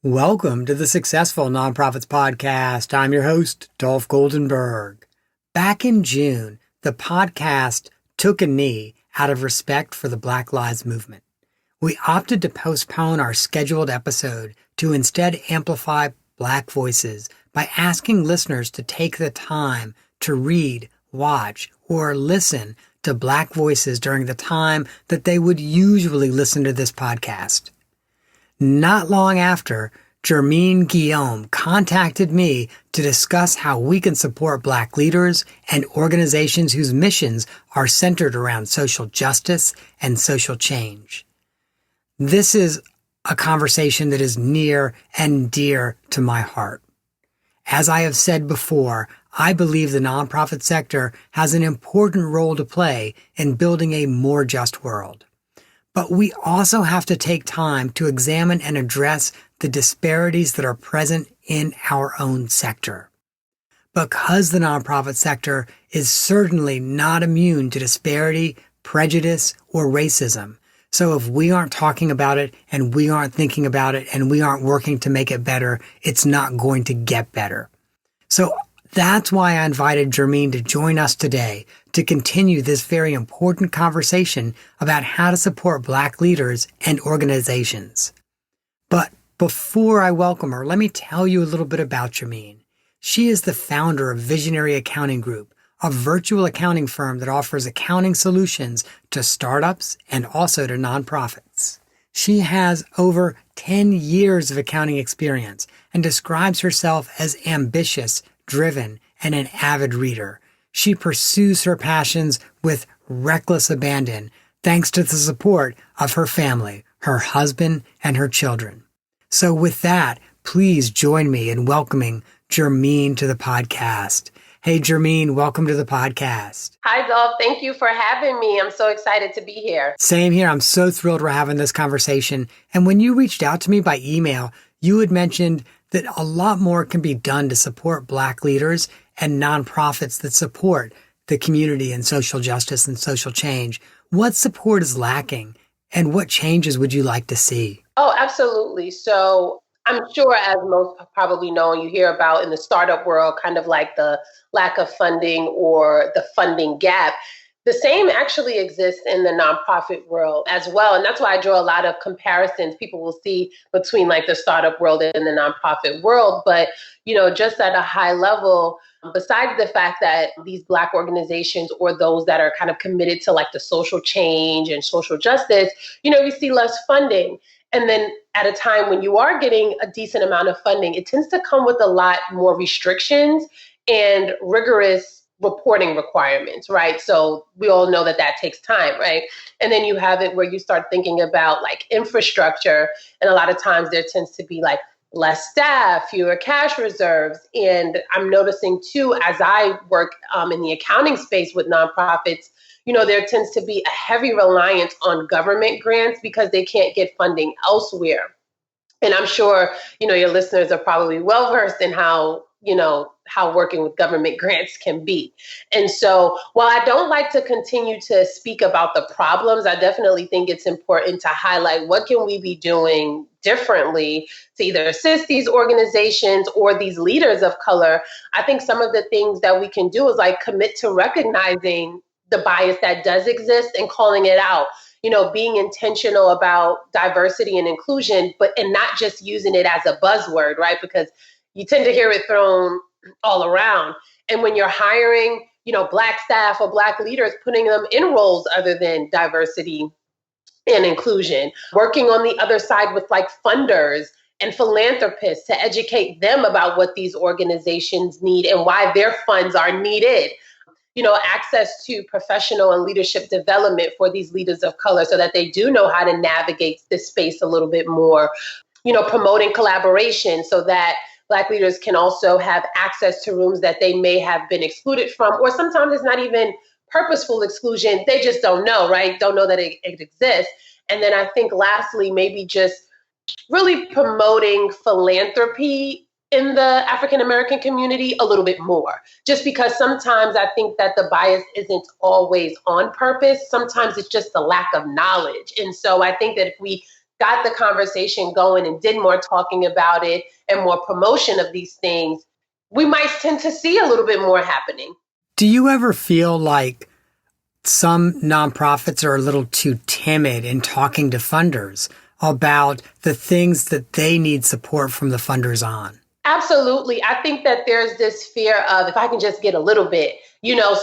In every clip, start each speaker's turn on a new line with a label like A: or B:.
A: Welcome to the Successful Nonprofits Podcast. I'm your host, Dolph Goldenberg. Back in June, the podcast took a knee out of respect for the Black Lives Movement. We opted to postpone our scheduled episode to instead amplify Black voices by asking listeners to take the time to read, watch, or listen to Black voices during the time that they would usually listen to this podcast. Not long after, Germeen Guillaume contacted me to discuss how we can support Black leaders and organizations whose missions are centered around social justice and social change. This is a conversation that is near and dear to my heart. As I have said before, I believe the nonprofit sector has an important role to play in building a more just world. But we also have to take time to examine and address the disparities that are present in our own sector. Because the nonprofit sector is certainly not immune to disparity, prejudice, or racism. So if we aren't talking about it and we aren't thinking about it and we aren't working to make it better, it's not going to get better. So that's why I invited Germeen to join us today to continue this very important conversation about how to support Black leaders and organizations. But before I welcome her, let me tell you a little bit about Germeen. She is the founder of Visionary Accounting Group, a virtual accounting firm that offers accounting solutions to startups and also to nonprofits. She has over 10 years of accounting experience and describes herself as ambitious, driven, and an avid reader. She pursues her passions with reckless abandon, thanks to the support of her family, her husband, and her children. So with that, please join me in welcoming Germeen to the podcast. Hey, Germeen, welcome to the podcast.
B: Hi, Dolph. Thank you for having me. I'm so excited to be here.
A: Same here. I'm so thrilled we're having this conversation. And when you reached out to me by email, you had mentioned that a lot more can be done to support Black leaders and nonprofits that support the community and social justice and social change. What support is lacking and what changes would you like to see?
B: Oh, absolutely. So I'm sure, as most probably know, you hear about in the startup world, kind of like the lack of funding or the funding gap. The same actually exists in the nonprofit world as well. And that's why I draw a lot of comparisons people will see between like the startup world and the nonprofit world. But, just at a high level, besides the fact that these Black organizations or those that are kind of committed to like the social change and social justice, we see less funding. And then at a time when you are getting a decent amount of funding, it tends to come with a lot more restrictions and rigorous reporting requirements, right? So we all know that takes time, right? And then you have it where you start thinking about like infrastructure. And a lot of times there tends to be like less staff, fewer cash reserves. And I'm noticing too, as I work in the accounting space with nonprofits, there tends to be a heavy reliance on government grants because they can't get funding elsewhere. And I'm sure, your listeners are probably well versed in how working with government grants can be. And so while I don't like to continue to speak about the problems, I definitely think it's important to highlight what can we be doing differently to either assist these organizations or these leaders of color. I think some of the things that we can do is like commit to recognizing the bias that does exist and calling it out. Being intentional about diversity and inclusion, and not just using it as a buzzword, right? Because you tend to hear it thrown all around. And when you're hiring, Black staff or Black leaders, putting them in roles other than diversity and inclusion, working on the other side with like funders and philanthropists to educate them about what these organizations need and why their funds are needed. Access to professional and leadership development for these leaders of color so that they do know how to navigate this space a little bit more, promoting collaboration so that Black leaders can also have access to rooms that they may have been excluded from, or sometimes it's not even purposeful exclusion. They just don't know, right? Don't know that it exists. And then I think lastly, maybe just really promoting philanthropy in the African-American community a little bit more, just because sometimes I think that the bias isn't always on purpose. Sometimes it's just the lack of knowledge. And so I think that if we got the conversation going and did more talking about it and more promotion of these things, we might tend to see a little bit more happening.
A: Do you ever feel like some nonprofits are a little too timid in talking to funders about the things that they need support from the funders on?
B: Absolutely. I think that there's this fear of if I can just get a little bit,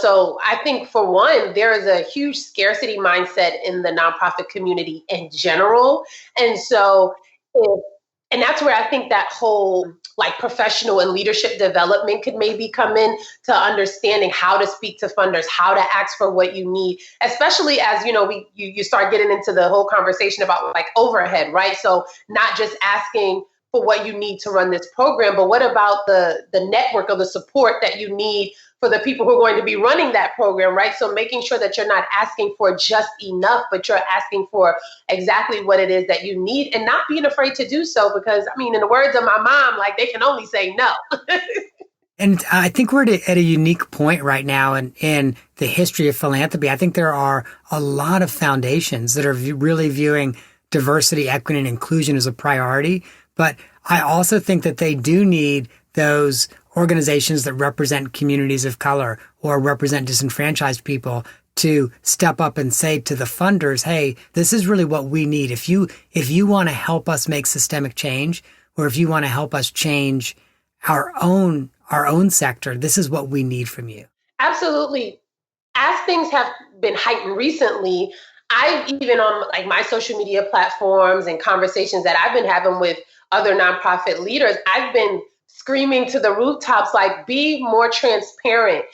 B: so I think for one, there is a huge scarcity mindset in the nonprofit community in general. And so, and that's where I think that whole like professional and leadership development could maybe come in to understanding how to speak to funders, how to ask for what you need, especially as, you start getting into the whole conversation about like overhead, right? So not just asking for what you need to run this program, but what about the network of the support that you need for the people who are going to be running that program, right? So making sure that you're not asking for just enough, but you're asking for exactly what it is that you need and not being afraid to do so. Because, in the words of my mom, like they can only say no.
A: And I think we're at a unique point right now in the history of philanthropy. I think there are a lot of foundations that are really viewing diversity, equity, and inclusion as a priority. But I also think that they do need those organizations that represent communities of color or represent disenfranchised people to step up and say to the funders, hey, this is really what we need. If you want to help us make systemic change, or if you want to help us change our own sector, this is what we need from you.
B: Absolutely. As things have been heightened recently, I've even on like my social media platforms and conversations that I've been having with other nonprofit leaders, I've been screaming to the rooftops, like, be more transparent,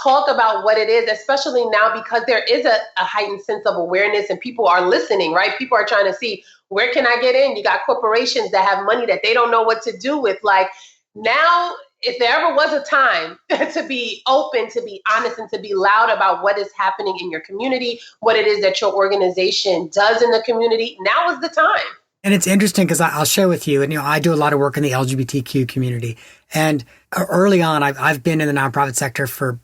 B: talk about what it is, especially now because there is a heightened sense of awareness and people are listening, right? People are trying to see, where can I get in? You got corporations that have money that they don't know what to do with. Like now, if there ever was a time to be open, to be honest, and to be loud about what is happening in your community, what it is that your organization does in the community, now is the time.
A: And it's interesting because I'll share with you, and I do a lot of work in the LGBTQ community. And early on, I've been in the nonprofit sector for,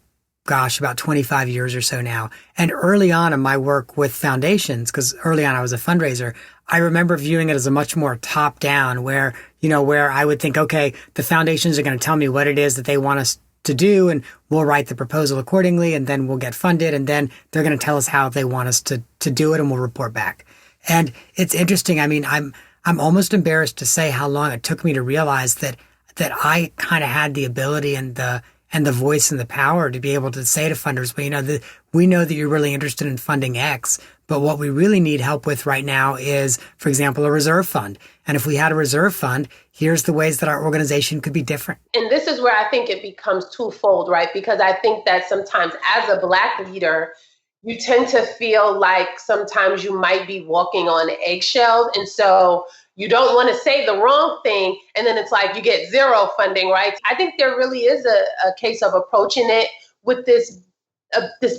A: about 25 years or so now. And early on in my work with foundations, because early on I was a fundraiser, I remember viewing it as a much more top down where I would think, okay, the foundations are going to tell me what it is that they want us to do, and we'll write the proposal accordingly, and then we'll get funded, and then they're going to tell us how they want us to do it, and we'll report back. And it's interesting. I'm almost embarrassed to say how long it took me to realize that I kind of had the ability and the voice and the power to be able to say to funders, well, we know that you're really interested in funding X, but what we really need help with right now is, for example, a reserve fund. And if we had a reserve fund, here's the ways that our organization could be different.
B: And this is where I think it becomes twofold, right? Because I think that sometimes as a Black leader, you tend to feel like sometimes you might be walking on eggshells. And so you don't want to say the wrong thing. And then it's like you get zero funding, right? I think there really is a case of approaching it with this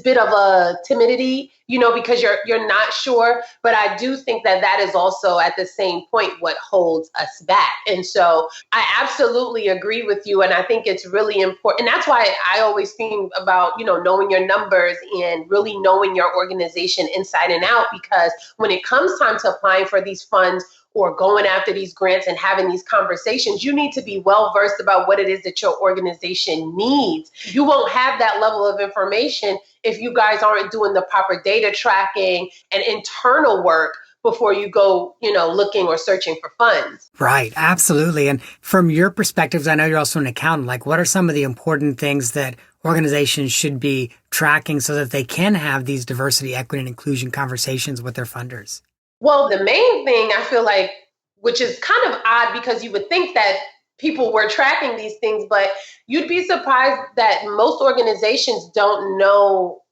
B: bit of a timidity, because you're not sure. But I do think that is also at the same point what holds us back. And so I absolutely agree with you. And I think it's really important. And that's why I always think about, knowing your numbers and really knowing your organization inside and out, because when it comes time to applying for these funds or going after these grants and having these conversations, you need to be well versed about what it is that your organization needs. You won't have that level of information if you guys aren't doing the proper data tracking and internal work before you go, looking or searching for funds.
A: Right. Absolutely. And from your perspectives, I know you're also an accountant. Like, what are some of the important things that organizations should be tracking so that they can have these diversity, equity, and inclusion conversations with their funders?
B: Well, the main thing I feel like, which is kind of odd because you would think that people were tracking these things, but you'd be surprised that most organizations don't know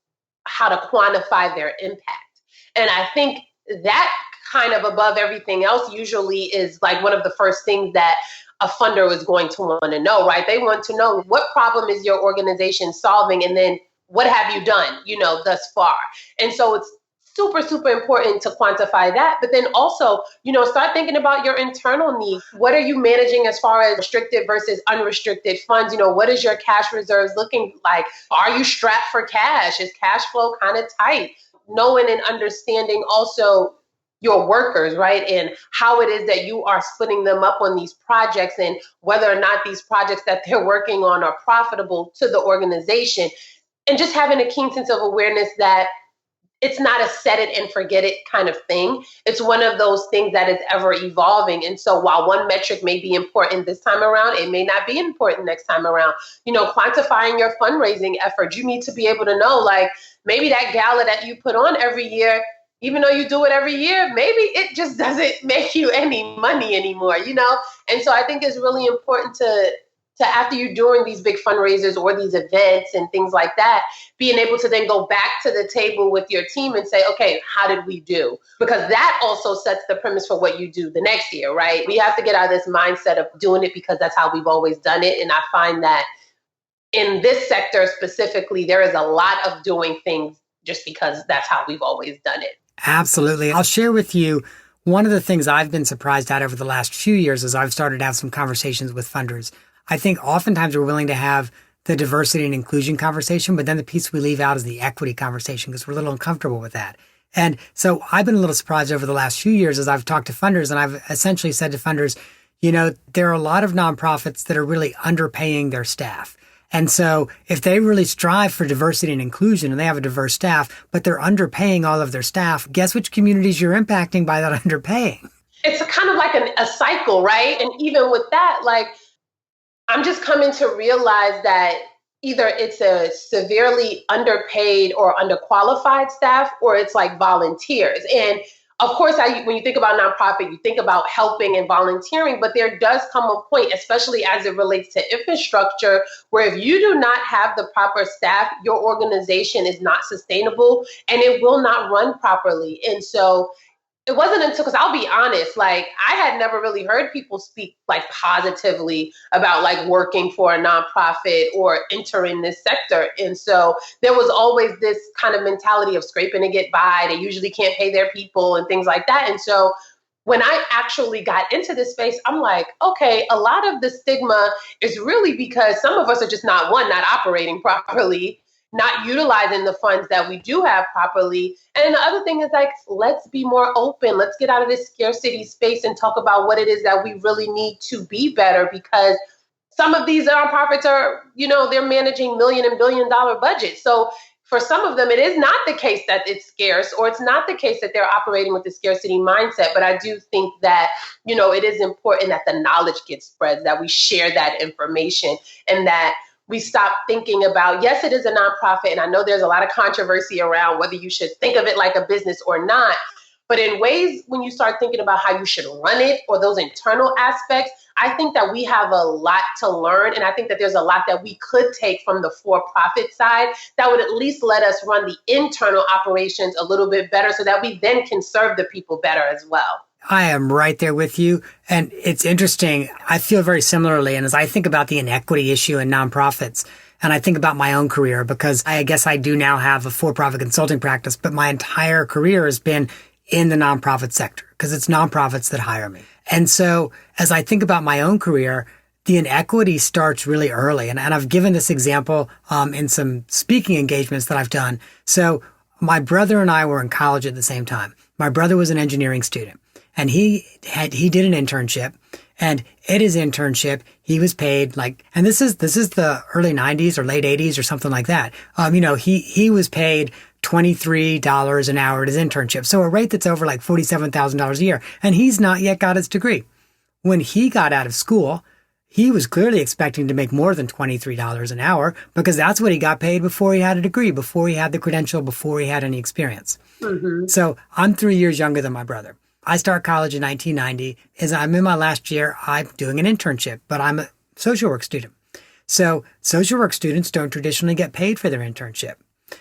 B: how to quantify their impact. And I think that kind of above everything else usually is like one of the first things that a funder is going to want to know, right? They want to know what problem is your organization solving, and then what have you done, thus far? And so it's super, super important to quantify that. But then also, start thinking about your internal needs. What are you managing as far as restricted versus unrestricted funds? What is your cash reserves looking like? Are you strapped for cash? Is cash flow kind of tight? Knowing and understanding also your workers, right? And how it is that you are splitting them up on these projects and whether or not these projects that they're working on are profitable to the organization. And just having a keen sense of awareness that it's not a set it and forget it kind of thing. It's one of those things that is ever evolving. And so while one metric may be important this time around, it may not be important next time around. Quantifying your fundraising effort, you need to be able to know, like, maybe that gala that you put on every year, even though you do it every year, maybe it just doesn't make you any money anymore, And so I think it's really important to after you're doing these big fundraisers or these events and things like that, being able to then go back to the table with your team and say, okay, how did we do? Because that also sets the premise for what you do the next year, right? We have to get out of this mindset of doing it because that's how we've always done it. And I find that in this sector specifically, there is a lot of doing things just because that's how we've always done it.
A: Absolutely. I'll share with you one of the things I've been surprised at over the last few years as I've started to have some conversations with funders. I think oftentimes we're willing to have the diversity and inclusion conversation, but then the piece we leave out is the equity conversation because we're a little uncomfortable with that. And so I've been a little surprised over the last few years as I've talked to funders, and I've essentially said to funders, there are a lot of nonprofits that are really underpaying their staff. And so if they really strive for diversity and inclusion and they have a diverse staff, but they're underpaying all of their staff, guess which communities you're impacting by that underpaying?
B: It's kind of like a cycle, right? And even with that, like, I'm just coming to realize that either it's a severely underpaid or underqualified staff, or it's like volunteers. And of course, when you think about nonprofit, you think about helping and volunteering, but there does come a point, especially as it relates to infrastructure, where if you do not have the proper staff, your organization is not sustainable and it will not run properly. And so it wasn't until, because I'll be honest, like, I had never really heard people speak like positively about like working for a nonprofit or entering this sector. And so there was always this kind of mentality of scraping to get by. They usually can't pay their people and things like that. And so when I actually got into this space, I'm like, okay, a lot of the stigma is really because some of us are just not operating properly, not utilizing the funds that we do have properly. And the other thing is, like, let's be more open. Let's get out of this scarcity space and talk about what it is that we really need to be better, because some of these nonprofits are, they're managing million and $billion budgets. So for some of them, it is not the case that it's scarce, or it's not the case that they're operating with the scarcity mindset. But I do think that, it is important that the knowledge gets spread, that we share that information, and that we stop thinking about, yes, it is a nonprofit. And I know there's a lot of controversy around whether you should think of it like a business or not. But in ways, when you start thinking about how you should run it or those internal aspects, I think that we have a lot to learn. And I think that there's a lot that we could take from the for-profit side that would at least let us run the internal operations a little bit better so that we then can serve the people better as well.
A: I am right there with you. And it's interesting. I feel very similarly. And as I think about the inequity issue in nonprofits, and I think about my own career, because I guess I do now have a for-profit consulting practice, but my entire career has been in the nonprofit sector because it's nonprofits that hire me. And so as I think about my own career, the inequity starts really early. And I've given this example in some speaking engagements that I've done. So my brother and I were in college at the same time. My brother was an engineering student. And he did an internship, and at his internship, he was paid and this is the early 90s or late 80s or something like that. He was paid $23 an hour at his internship. So a rate that's over like $47,000 a year. And he's not yet got his degree. When he got out of school, he was clearly expecting to make more than $23 an hour because that's what he got paid before he had a degree, before he had the credential, before he had any experience. Mm-hmm. So I'm 3 years younger than my brother. I start college in 1990. As I'm in my last year, I'm doing an internship, but I'm a social work student. So social work students don't traditionally get paid for their internship.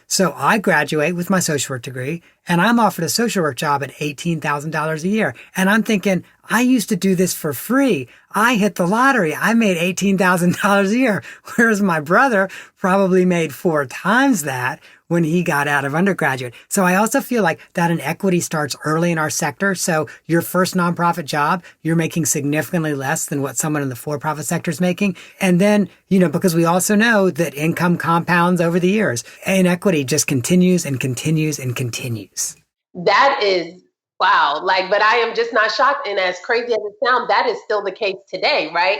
A: So I graduate with my social work degree, and I'm offered a social work job at $18,000 a year. And I'm thinking, I used to do this for free. I hit the lottery. I made $18,000 a year, whereas my brother probably made 4 times that when he got out of undergraduate. So I also feel like that inequity starts early in our sector. So your first nonprofit job, you're making significantly less than what someone in the for-profit sector is making. And then, because we also know that income compounds over the years, inequity just continues and continues and continues.
B: That is Wow. But I am just not shocked. And as crazy as it sounds, that is still the case today, right?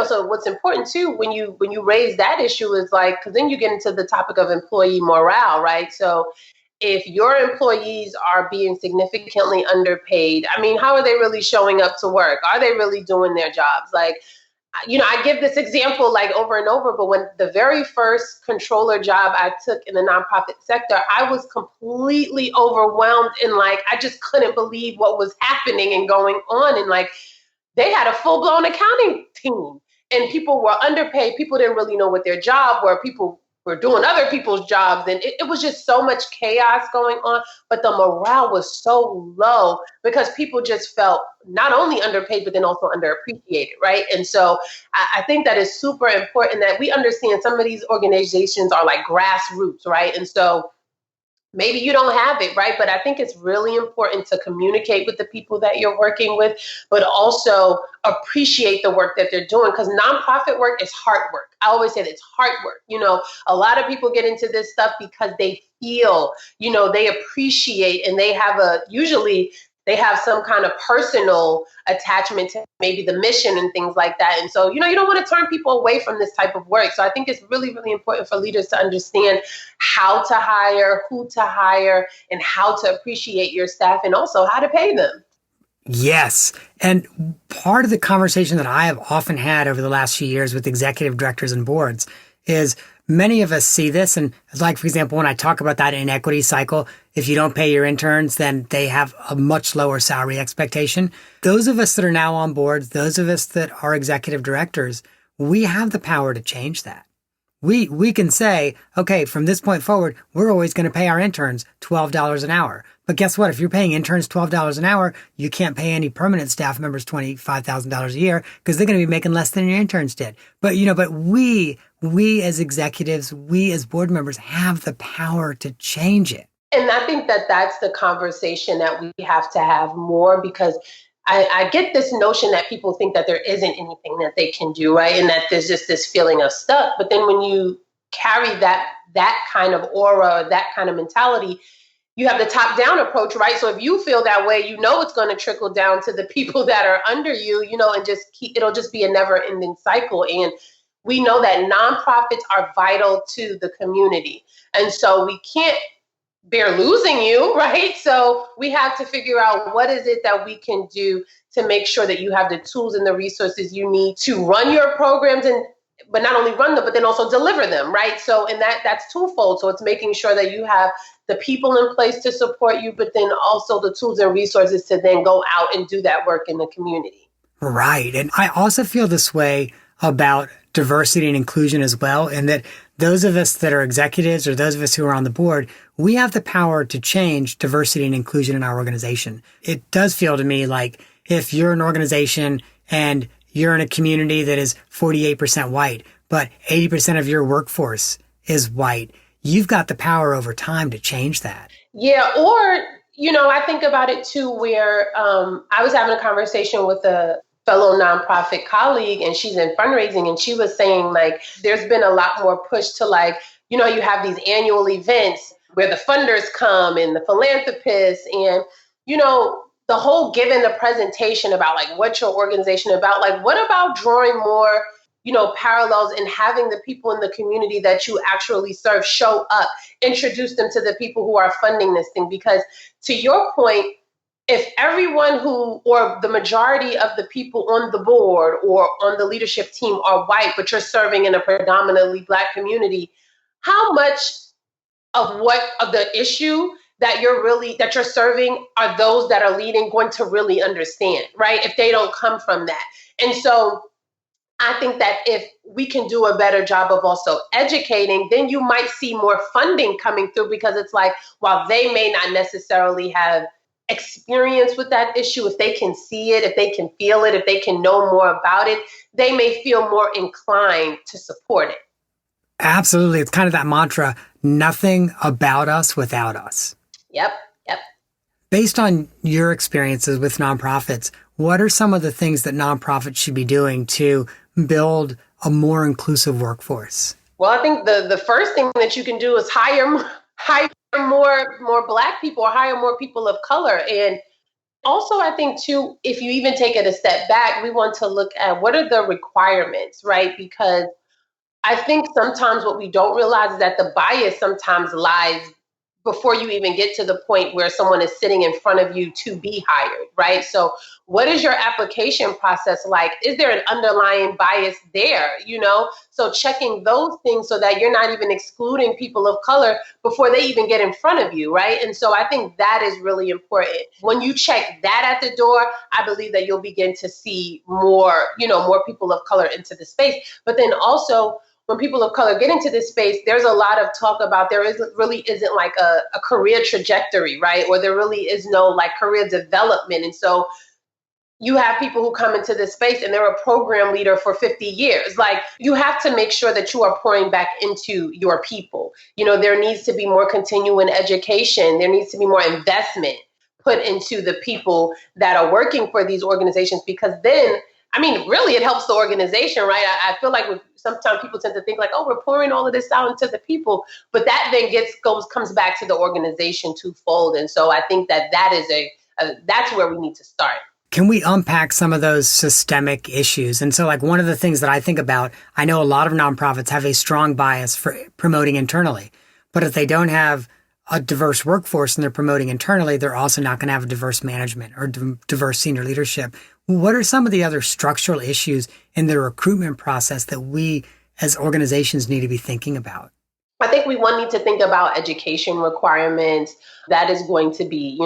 B: So what's important too, when you raise that issue is because then you get into the topic of employee morale, right? So if your employees are being significantly underpaid, I mean, how are they really showing up to work? Are they really doing their jobs? I give this example over and over, but when the very first controller job I took in the nonprofit sector, I was completely overwhelmed and I just couldn't believe what was happening and going on. And they had a full blown accounting team and people were underpaid. People didn't really know what their job were. People were doing other people's jobs. And it was just so much chaos going on. But the morale was so low because people just felt not only underpaid, but then also underappreciated, right? And so I think that is super important that we understand some of these organizations are grassroots, right? And so maybe you don't have it, right? But I think it's really important to communicate with the people that you're working with, but also appreciate the work that they're doing because nonprofit work is hard work. I always say that it's hard work. A lot of people get into this stuff because they feel, they appreciate and usually they have some kind of personal attachment to maybe the mission and things like that. And so, you don't want to turn people away from this type of work. So I think it's really, really important for leaders to understand how to hire, who to hire, and how to appreciate your staff and also how to pay them.
A: Yes. And part of the conversation that I have often had over the last few years with executive directors and boards is many of us see this. And for example, when I talk about that inequity cycle, if you don't pay your interns, then they have a much lower salary expectation. Those of us that are now on boards, those of us that are executive directors, we have the power to change that. We can say, okay, from this point forward, we're always going to pay our interns $12 an hour. But guess what? If you're paying interns $12 an hour, you can't pay any permanent staff members $25,000 a year because they're going to be making less than your interns did. But, but we as executives, we as board members have the power to change it.
B: And I think that that's the conversation that we have to have more because I get this notion that people think that there isn't anything that they can do, right? And that there's just this feeling of stuck. But then when you carry that kind of aura, that kind of mentality, you have the top-down approach, right? So if you feel that way, it's going to trickle down to the people that are under you, and it'll just be a never-ending cycle. And we know that nonprofits are vital to the community. And so we can't bear losing you, right? So we have to figure out what is it that we can do to make sure that you have the tools and the resources you need to run your programs but not only run them, but then also deliver them, right? So, and that's twofold. So it's making sure that you have the people in place to support you, but then also the tools and resources to then go out and do that work in the community.
A: Right. And I also feel this way about diversity and inclusion as well, and that those of us that are executives or those of us who are on the board, we have the power to change diversity and inclusion in our organization. It does feel to me like if you're an organization and you're in a community that is 48% white, but 80% of your workforce is white, you've got the power over time to change that.
B: Yeah. Or, I think about it too, where I was having a conversation with a fellow nonprofit colleague and she's in fundraising and she was saying there's been a lot more push to you have these annual events where the funders come and the philanthropists and, the whole giving the presentation about what your organization about, what about drawing more, parallels and having the people in the community that you actually serve show up, introduce them to the people who are funding this thing. Because to your point, if everyone or the majority of the people on the board or on the leadership team are white, but you're serving in a predominantly Black community, how much of the issue that you're serving are those that are leading going to really understand, right? If they don't come from that. And so I think that if we can do a better job of also educating, then you might see more funding coming through because it's while they may not necessarily have experience with that issue, if they can see it, if they can feel it, if they can know more about it, they may feel more inclined to support it.
A: Absolutely. It's kind of that mantra, nothing about us without us.
B: Yep.
A: Based on your experiences with nonprofits, what are some of the things that nonprofits should be doing to build a more inclusive workforce?
B: Well, I think the first thing that you can do is hire more Black people or hire more people of color. And Also, I think too, if you even take it a step back, we want to look at what are the requirements, right? Because I think sometimes what we don't realize is that the bias sometimes lies before you even get to the point where someone is sitting in front of you to be hired, right? So, what is your application process like? Is there an underlying bias there? So checking those things so that you're not even excluding people of color before they even get in front of you, right? And so I think that is really important. When you check that at the door, I believe that you'll begin to see more people of color into the space. But then also, when people of color get into this space, there's a lot of talk about really isn't like a career trajectory, right? Or there really is no like career development. And so you have people who come into this space and they're a program leader for 50 years. Like, you have to make sure that you are pouring back into your people. There needs to be more continuing education. There needs to be more investment put into the people that are working for these organizations, because then, really it helps the organization, right? I feel like sometimes people tend to think like, oh, we're pouring all of this out into the people, but that then comes back to the organization twofold. And so I think that is that's where we need to start.
A: Can we unpack some of those systemic issues? And so, like, one of the things that I think about, I know a lot of nonprofits have a strong bias for promoting internally, but if they don't have a diverse workforce and they're promoting internally, they're also not going to have a diverse management or diverse senior leadership. What are some of the other structural issues in the recruitment process that we as organizations need to be thinking about?
B: I think we need to think about education requirements. That is going to be,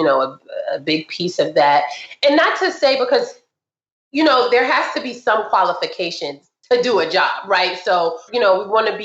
B: a big piece of that. And not to say, because, there has to be some qualifications to do a job, right? So, we want to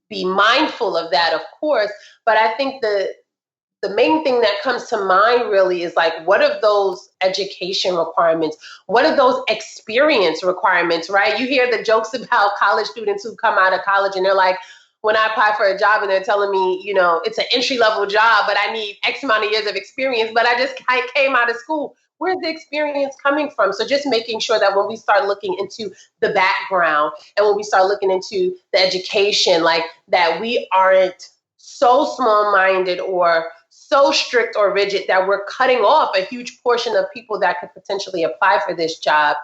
B: be mindful of that, of course. But I think the main thing that comes to mind really is like, what are those education requirements? What are those experience requirements, right? You hear the jokes about college students who come out of college and they're like, when I apply for a job and they're telling me, it's an entry-level job, but I need X amount of years of experience, but I just came out of school. Where's the experience coming from? So just making sure that when we start looking into the background and when we start looking into the education, like that we aren't so small-minded or so strict or rigid that we're cutting off a huge portion of people that could potentially apply for this job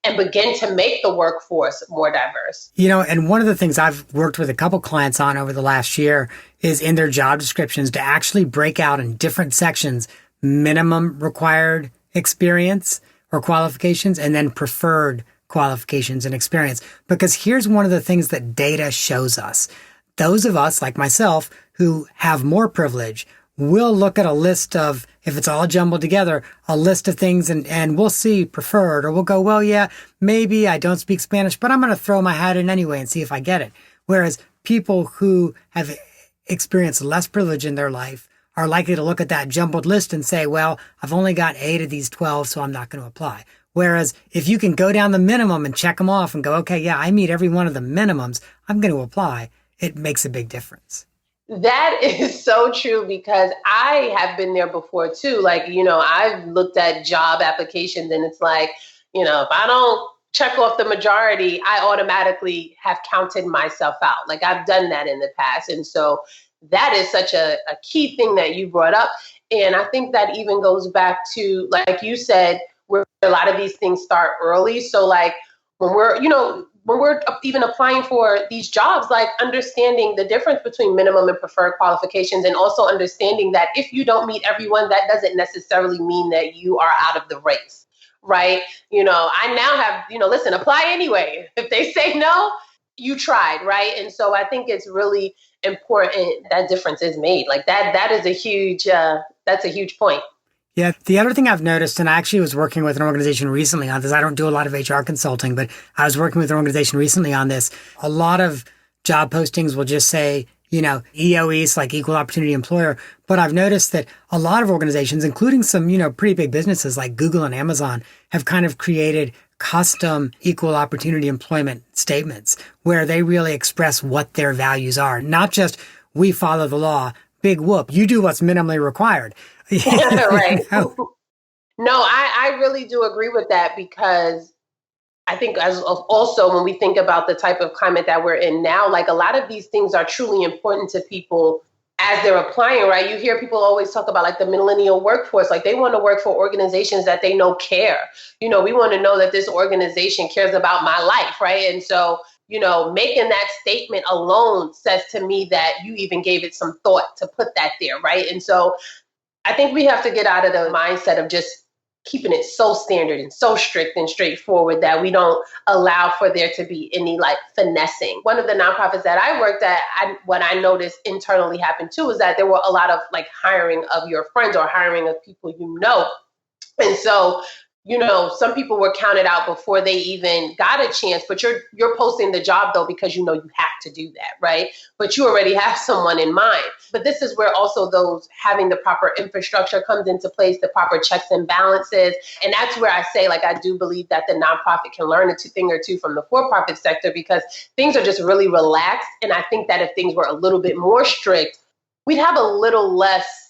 B: and begin to make the workforce more diverse.
A: And one of the things I've worked with a couple clients on over the last year is in their job descriptions to actually break out in different sections minimum required experience or qualifications and then preferred qualifications and experience. Because here's one of the things that data shows us. Those of us, like myself, who have more privilege, we'll look at a list of, if it's all jumbled together, a list of things and we'll see preferred, or we'll go, well, yeah, maybe I don't speak Spanish, but I'm going to throw my hat in anyway and see if I get it. Whereas people who have experienced less privilege in their life are likely to look at that jumbled list and say, well, I've only got 8 of these 12, so I'm not going to apply. Whereas if you can go down the minimum and check them off and go, okay, yeah, I meet every one of the minimums, I'm going to apply, it makes a big difference.
B: That is so true, because I have been there before too. Like, I've looked at job applications and it's like, if I don't check off the majority, I automatically have counted myself out. Like, I've done that in the past. And so that is such a key thing that you brought up. And I think that even goes back to, like you said, where a lot of these things start early. So like when we're even applying for these jobs, like understanding the difference between minimum and preferred qualifications, and also understanding that if you don't meet everyone, that doesn't necessarily mean that you are out of the race, right? I now have, listen, apply anyway. If they say no, you tried, right? And so I think it's really important that difference is made. Like that is that's a huge point.
A: Yeah. The other thing I've noticed, and I actually was working with an organization recently on this, I don't do a lot of HR consulting, but I was working with an organization recently on this. A lot of job postings will just say, EOEs, like equal opportunity employer. But I've noticed that a lot of organizations, including some, pretty big businesses like Google and Amazon, have kind of created custom equal opportunity employment statements where they really express what their values are. Not just, we follow the law, big whoop, you do what's minimally required.
B: Right. No, I really do agree with that, because I think also when we think about the type of climate that we're in now, like a lot of these things are truly important to people as they're applying, right? You hear people always talk about like the millennial workforce, like they want to work for organizations that they know care. We want to know that this organization cares about my life, right? And so, making that statement alone says to me that you even gave it some thought to put that there, right? And so I think we have to get out of the mindset of just keeping it so standard and so strict and straightforward that we don't allow for there to be any like finessing. One of the nonprofits that I worked at, what I noticed internally happened too is that there were a lot of like hiring of your friends or hiring of people And so some people were counted out before they even got a chance, but you're posting the job though, because you have to do that, right? But you already have someone in mind. But this is where also those having the proper infrastructure comes into place, the proper checks and balances. And that's where I say, like, I do believe that the nonprofit can learn a thing or two from the for-profit sector because things are just really relaxed. And I think that if things were a little bit more strict, we'd have a little less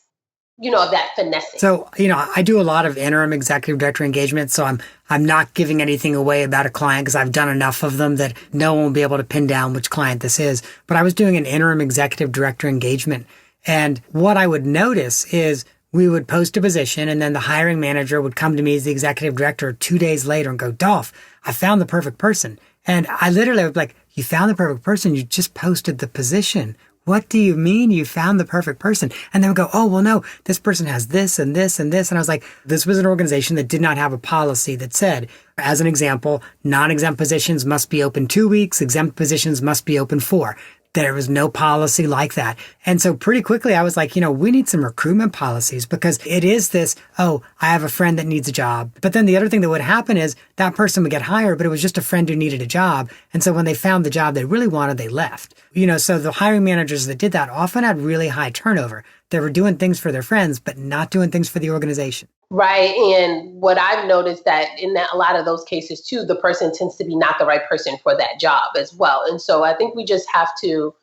B: of that finessing.
A: So, I do a lot of interim executive director engagement, so I'm not giving anything away about a client because I've done enough of them that no one will be able to pin down which client this is. But I was doing an interim executive director engagement, and what I would notice is we would post a position, and then the hiring manager would come to me as the executive director 2 days later and go, "Dolph, I found the perfect person." And I literally would be like, "You found the perfect person? You just posted the position. What do you mean you found the perfect person?" And they would go, "Oh, well, no, this person has this and this and this." And I was like, this was an organization that did not have a policy that said, as an example, non-exempt positions must be open 2 weeks, exempt positions must be open 4. There was no policy like that. And so pretty quickly I was like, we need some recruitment policies because it is this, oh, I have a friend that needs a job. But then the other thing that would happen is that person would get hired, but it was just a friend who needed a job. And so when they found the job they really wanted, they left. So the hiring managers that did that often had really high turnover. They were doing things for their friends, but not doing things for the organization.
B: Right. And what I've noticed that in a lot of those cases too, the person tends to be not the right person for that job as well. And so I think we just have to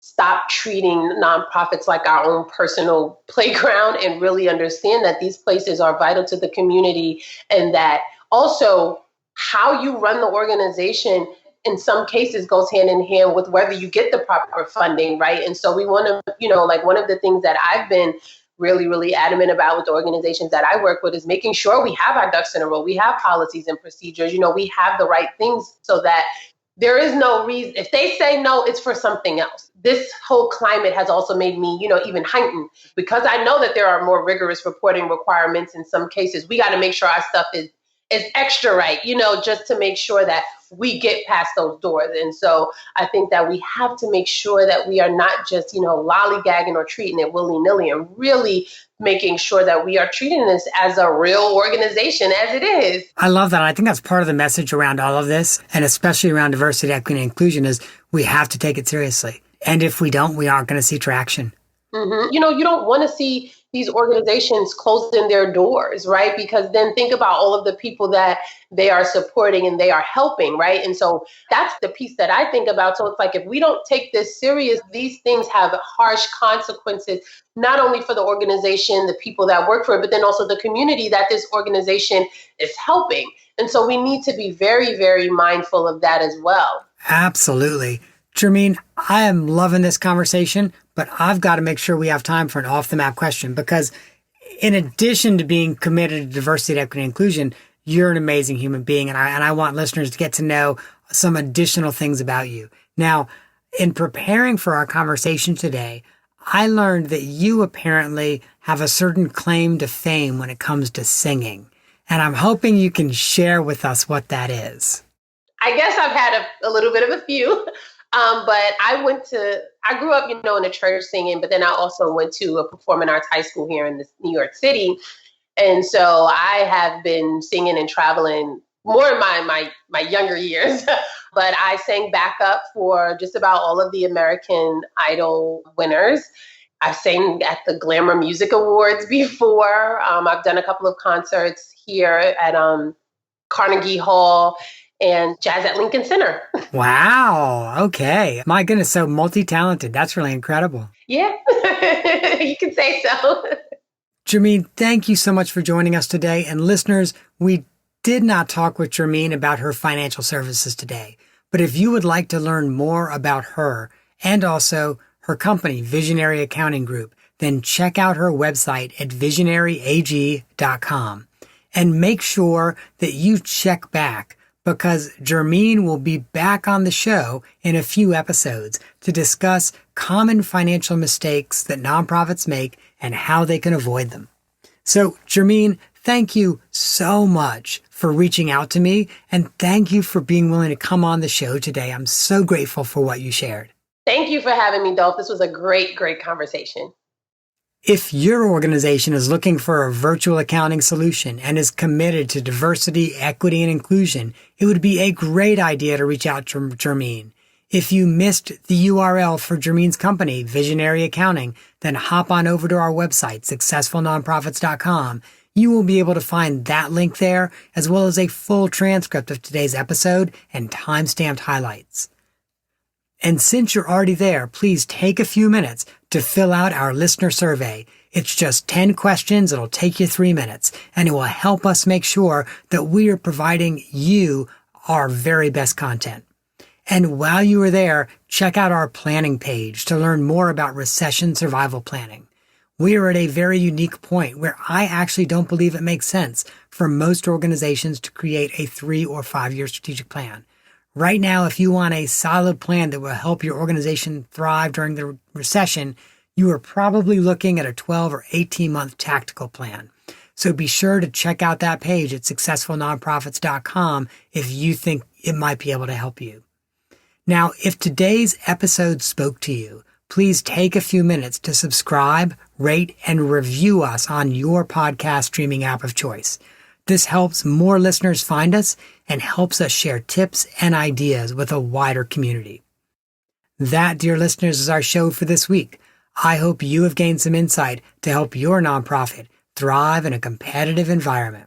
B: stop treating nonprofits like our own personal playground and really understand that these places are vital to the community and that also how you run the organization in some cases goes hand in hand with whether you get the proper funding, right? And so we want to, like one of the things that I've been really, really adamant about with the organizations that I work with is making sure we have our ducks in a row. We have policies and procedures, we have the right things so that there is no reason. If they say no, it's for something else. This whole climate has also made me, even heightened because I know that there are more rigorous reporting requirements in some cases. We got to make sure our stuff is extra right, just to make sure that we get past those doors. And so I think that we have to make sure that we are not just, lollygagging or treating it willy-nilly and really making sure that we are treating this as a real organization as it is.
A: I love that. I think that's part of the message around all of this, and especially around diversity, equity, and inclusion is we have to take it seriously. And if we don't, we aren't going to see traction.
B: Mm-hmm. You don't want to see these organizations closing their doors, right? Because then think about all of the people that they are supporting and they are helping, right? And so that's the piece that I think about. So it's like, if we don't take this serious, these things have harsh consequences, not only for the organization, the people that work for it, but then also the community that this organization is helping. And so we need to be very, very mindful of that as well.
A: Absolutely. Germeen, I am loving this conversation, but I've got to make sure we have time for an off-the-map question because in addition to being committed to diversity, equity, and inclusion, you're an amazing human being, and I want listeners to get to know some additional things about you. Now, in preparing for our conversation today, I learned that you apparently have a certain claim to fame when it comes to singing, and I'm hoping you can share with us what that is.
B: I guess I've had a little bit of a few. But I grew up, in a church singing, but then I also went to a performing arts high school here in New York City. And so I have been singing and traveling more in my younger years, but I sang backup for just about all of the American Idol winners. I've sang at the Glamour Music Awards before. I've done a couple of concerts here at Carnegie Hall and Jazz at Lincoln Center.
A: Wow. Okay. My goodness. So multi-talented. That's really incredible.
B: Yeah, you can say so.
A: Germeen, thank you so much for joining us today. And listeners, we did not talk with Germeen about her financial services today. But if you would like to learn more about her and also her company, Visionary Accounting Group, then check out her website at visionaryag.com. And make sure that you check back, because Germeen will be back on the show in a few episodes to discuss common financial mistakes that nonprofits make and how they can avoid them. So, Germeen, thank you so much for reaching out to me, and thank you for being willing to come on the show today. I'm so grateful for what you shared.
B: Thank you for having me, Dolph. This was a great, great conversation.
A: If your organization is looking for a virtual accounting solution and is committed to diversity, equity, and inclusion, it would be a great idea to reach out to Germeen. If you missed the URL for Germeen's company, Visionary Accounting, then hop on over to our website, successfulnonprofits.com. You will be able to find that link there, as well as a full transcript of today's episode and time-stamped highlights. And since you're already there, please take a few minutes to fill out our listener survey. It's just 10 questions. It'll take you 3 minutes, and it will help us make sure that we are providing you our very best content. And while you are there, check out our planning page to learn more about recession survival planning. We are at a very unique point where I actually don't believe it makes sense for most organizations to create a 3 or 5 year strategic plan. Right now, if you want a solid plan that will help your organization thrive during the recession, you are probably looking at a 12 or 18-month tactical plan. So be sure to check out that page at successfulnonprofits.com if you think it might be able to help you. Now, if today's episode spoke to you, please take a few minutes to subscribe, rate, and review us on your podcast streaming app of choice. This helps more listeners find us and helps us share tips and ideas with a wider community. That, dear listeners, is our show for this week. I hope you have gained some insight to help your nonprofit thrive in a competitive environment.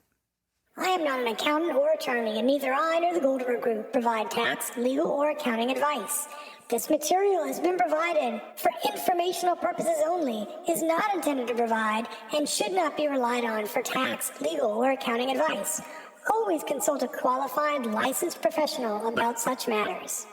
C: I am not an accountant or attorney, and neither I nor the Goldberg Group provide tax, legal, or accounting advice. This material has been provided for informational purposes only, is not intended to provide, and should not be relied on for tax, legal, or accounting advice. Always consult a qualified, licensed professional about such matters.